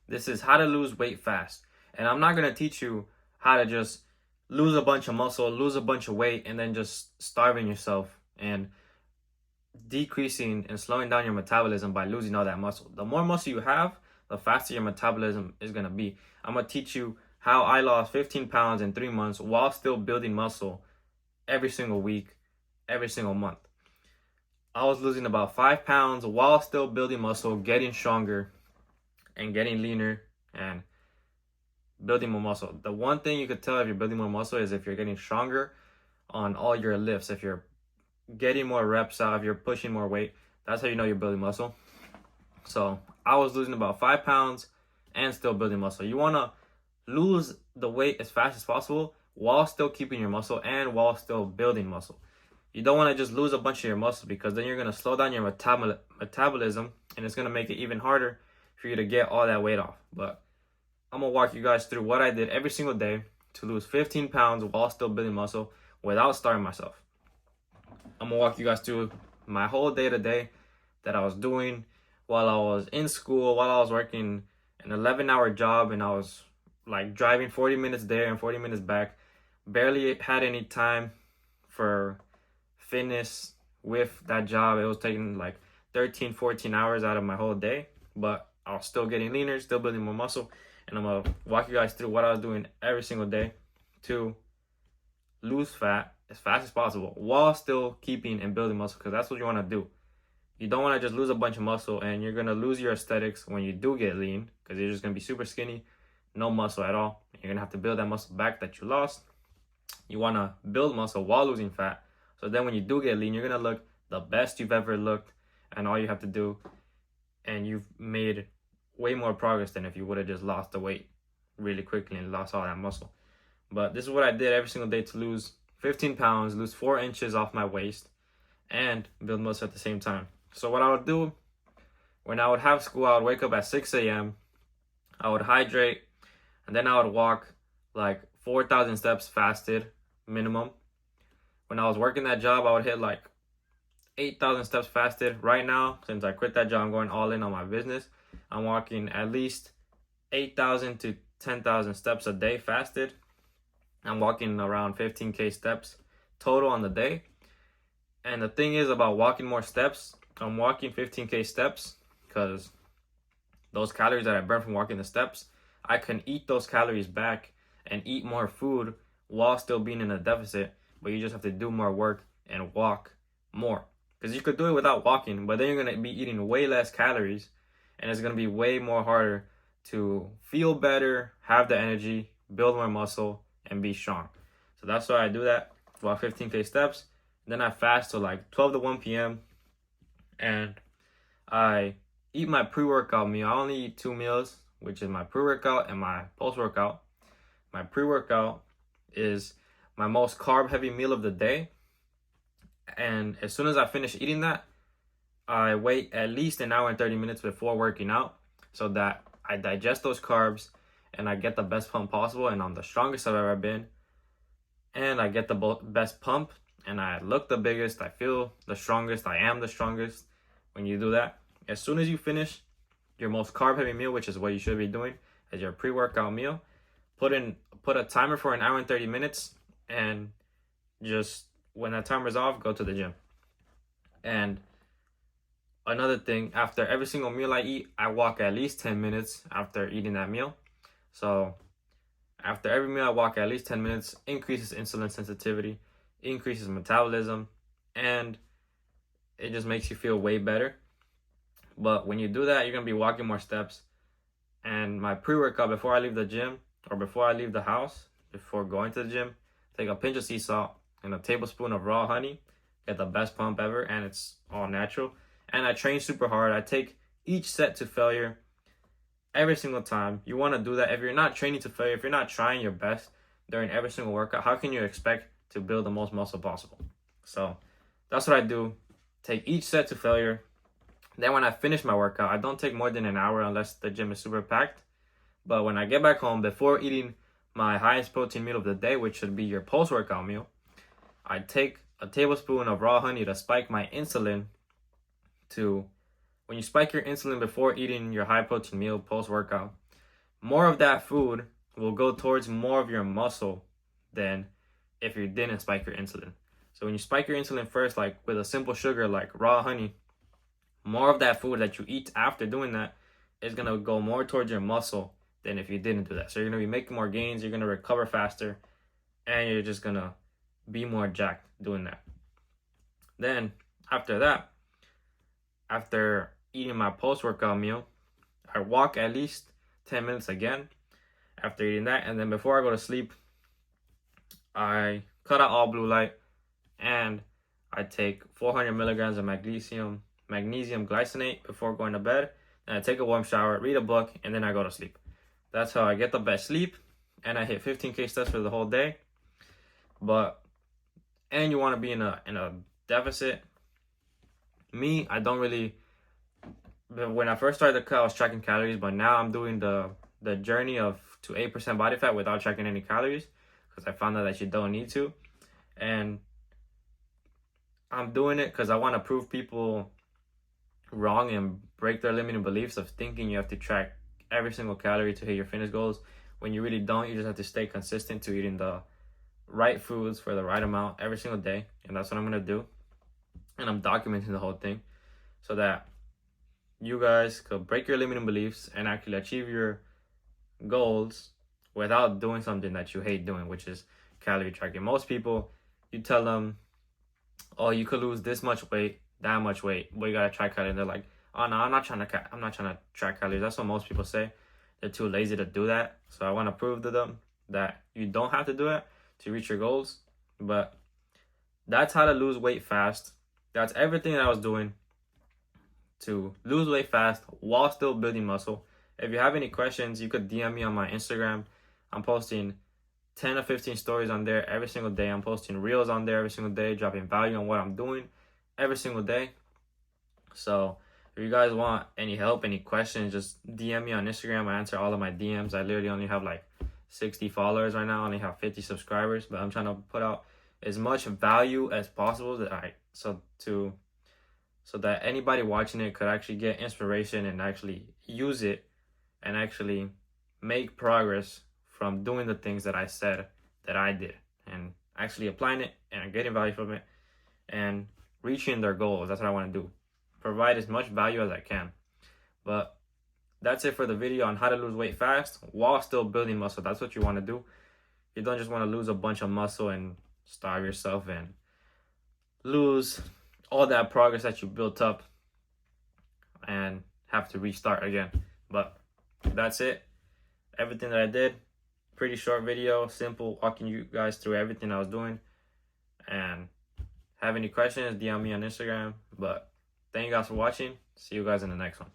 This is how to lose weight fast. And I'm not going to teach you how to just lose a bunch of muscle, lose a bunch of weight, and then just starving yourself and decreasing and slowing down your metabolism by losing all that muscle. The more muscle you have, the faster your metabolism is going to be. I'm going to teach you how I lost 15 pounds in 3 months while still building muscle every single week, every single month. I was losing about 5 pounds while still building muscle, getting stronger and getting leaner and building more muscle. The one thing you could tell if you're building more muscle is if you're getting stronger on all your lifts, if you're getting more reps out, if you're pushing more weight. That's how you know you're building muscle. So I was losing about 5 pounds and still building muscle. You want to lose the weight as fast as possible while still keeping your muscle and while still building muscle. You don't want to just lose a bunch of your muscle, because then you're going to slow down your metabolism, and it's going to make it even harder for you to get all that weight off. But I'm going to walk you guys through what I did every single day to lose 15 pounds while still building muscle without starving myself. I'm going to walk you guys through my whole day-to-day that I was doing while I was in school, while I was working an 11-hour job, and I was like driving 40 minutes there and 40 minutes back. Barely had any time for fitness with that job. It was taking like 13, 14 hours out of my whole day, but I was still getting leaner, still building more muscle. And I'm going to walk you guys through what I was doing every single day to lose fat as fast as possible while still keeping and building muscle, because that's what you want to do. You don't want to just lose a bunch of muscle and you're going to lose your aesthetics when you do get lean, because you're just going to be super skinny, no muscle at all. You're going to have to build that muscle back that you lost. You want to build muscle while losing fat. So then when you do get lean, you're going to look the best you've ever looked, and all you have to do, and you've made way more progress than if you would have just lost the weight really quickly and lost all that muscle. But this is what I did every single day to lose 15 pounds, lose 4 inches off my waist, and build muscle at the same time. So what I would do when I would have school, I would wake up at 6 a.m. I would hydrate, and then I would walk like 4,000 steps fasted minimum. When I was working that job, I would hit like 8,000 steps fasted. Right now, since I quit that job, I'm going all in on my business. I'm walking at least 8,000 to 10,000 steps a day fasted. I'm walking around 15K steps total on the day. And the thing is about walking more steps, I'm walking 15K steps because those calories that I burn from walking the steps, I can eat those calories back and eat more food while still being in a deficit. But you just have to do more work and walk more. Because you could do it without walking, but then you're going to be eating way less calories, and it's going to be way more harder to feel better, have the energy, build more muscle, and be strong. So that's why I do that, walk 15K steps. Then I fast till like 12 to 1 p.m. and I eat my pre-workout meal. I only eat 2 meals, which is my pre-workout and my post-workout. My pre-workout is my most carb-heavy meal of the day. And as soon as I finish eating that, I wait at least an hour and 30 minutes before working out so that I digest those carbs and I get the best pump possible. And I'm the strongest I've ever been. And I get the best pump, and I look the biggest. I feel the strongest. I am the strongest when you do that. As soon as you finish your most carb-heavy meal, which is what you should be doing as your pre-workout meal, put a timer for an hour and 30 minutes, and just when that timer's off, go to the gym. And another thing, after every single meal I eat, I walk at least 10 minutes after eating that meal. So after every meal, I walk at least 10 minutes, increases insulin sensitivity, increases metabolism, and it just makes you feel way better. But when you do that, you're going to be walking more steps. And my pre-workout before I leave the gym, or before I leave the house, before going to the gym, take a pinch of sea salt and a tablespoon of raw honey. Get the best pump ever, and it's all natural. And I train super hard. I take each set to failure every single time. You want to do that. If you're not training to failure, if you're not trying your best during every single workout, how can you expect to build the most muscle possible? So that's what I do. Take each set to failure. Then when I finish my workout, I don't take more than an hour unless the gym is super packed. But when I get back home, before eating my highest protein meal of the day, which should be your post-workout meal, I take a tablespoon of raw honey to spike my insulin. When you spike your insulin before eating your high protein meal post-workout, more of that food will go towards more of your muscle than if you didn't spike your insulin. So when you spike your insulin first, like with a simple sugar like raw honey, more of that food that you eat after doing that is gonna go more towards your muscle than if you didn't do that. So you're gonna be making more gains, you're gonna recover faster, and you're just gonna be more jacked doing that. Then after that, after eating my post-workout meal, I walk at least 10 minutes again after eating that. And then before I go to sleep, I cut out all blue light and I take 400 milligrams of magnesium glycinate before going to bed. And I take a warm shower, read a book, and then I go to sleep. That's how I get the best sleep, and I hit 15K steps for the whole day. And you want to be in a deficit. Me, I don't really. When I first started the cut, I was tracking calories, but now I'm doing the journey to 8% body fat without tracking any calories, because I found out that you don't need to. And I'm doing it because I want to prove people wrong and break their limiting beliefs of thinking you have to track every single calorie to hit your fitness goals, when you really don't. You just have to stay consistent to eating the right foods for the right amount every single day. And that's what I'm going to do. And I'm documenting the whole thing so that you guys could break your limiting beliefs and actually achieve your goals without doing something that you hate doing, which is calorie tracking. Most people, you tell them, oh, you could lose this much weight, that much weight, but you gotta track calories. And they're like, oh no, I'm not trying to track calories. That's what most people say. They're too lazy to do that. So I want to prove to them that you don't have to do it to reach your goals. But that's how to lose weight fast. That's everything that I was doing to lose weight fast while still building muscle. If you have any questions, you could DM me on my Instagram. I'm posting 10 or 15 stories on there every single day. I'm posting reels on there every single day, dropping value on what I'm doing every single day. So if you guys want any help, any questions, just DM me on Instagram. I answer all of my DMs. I literally only have like 60 followers right now. I only have 50 subscribers, but I'm trying to put out as much value as possible so that anybody watching it could actually get inspiration and actually use it and actually make progress from doing the things that I said that I did, and actually applying it and getting value from it and reaching their goals. That's what I want to do. Provide as much value as I can. But that's it for the video on how to lose weight fast while still building muscle. That's what you want to do. You don't just want to lose a bunch of muscle and starve yourself and lose all that progress that you built up and have to restart again. But that's it. Everything that I did. Pretty short video, simple, walking you guys through everything I was doing. And have any questions, DM me on Instagram. But thank you guys for watching. See you guys in the next one.